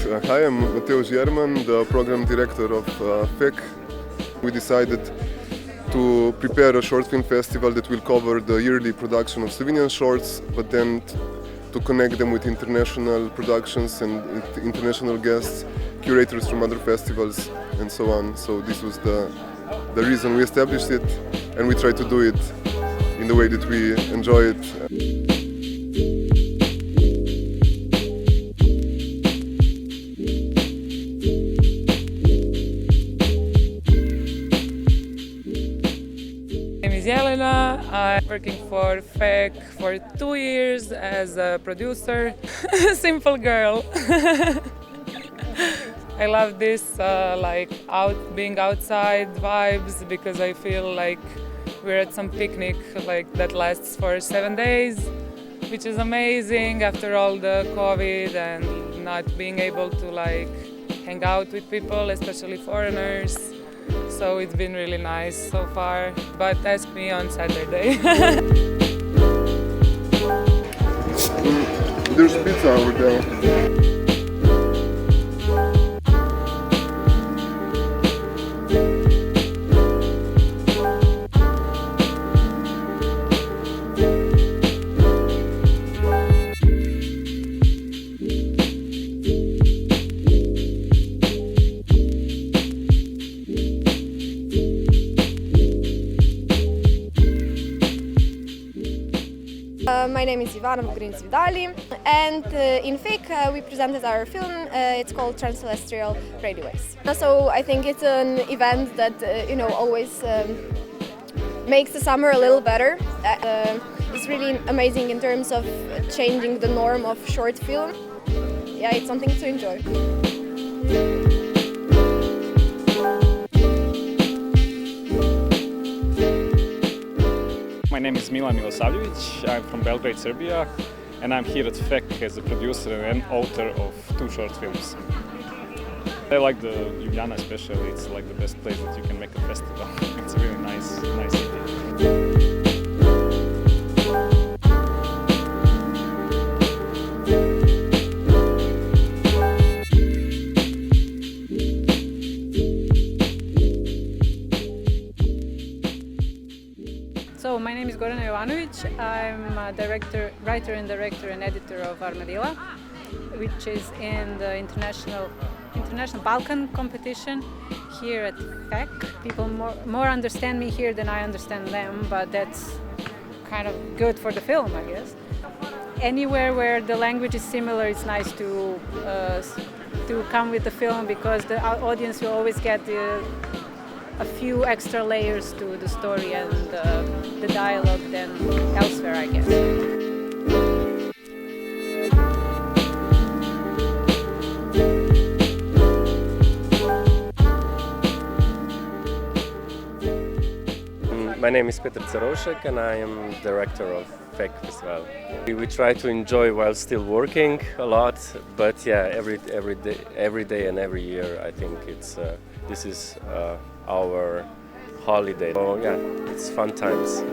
Hi, I'm Mateusz Jerman, the program director of FEC. We decided to prepare a short film festival that will cover the yearly production of Slovenian shorts, but then to connect them with international productions and international guests, curators from other festivals, and so on. So this was the reason we established it, and we try to do it in the way that we enjoy it. My name is Jelena. I'm working for FEC for 2 years as a producer. Simple girl. I love this being outside vibes because I feel like we're at some picnic that lasts for 7 days, which is amazing after all the COVID and not being able to hang out with people, especially foreigners. So it's been really nice so far, but ask me on Saturday. There's pizza over there. My name is Ivana Vogrinec-Vidali, and in FEC we presented our film. It's called Transcelestial Radiowaves. So I think it's an event that always makes the summer a little better. It's really amazing in terms of changing the norm of short film. Yeah, it's something to enjoy. My name is Milan Milosavljević, I'm from Belgrade, Serbia, and I'm here at FEC as a producer and author of 2 short films. I like the Ljubljana especially, it's like the best place that you can make a festival. It's a really nice city. So my name is Gorana Jovanović. I'm a writer and director and editor of Armadilla, which is in the international Balkan competition here at FEC. People more understand me here than I understand them, but that's kind of good for the film, I guess. Anywhere where the language is similar, it's nice to come with the film because the audience will always get a few extra layers to the story and the dialogue than elsewhere, I guess. My name is Petar Carošek and I am director of FEC Festival. We try to enjoy while still working a lot, but yeah, every day and every year I think this is our holiday. So yeah, it's fun times.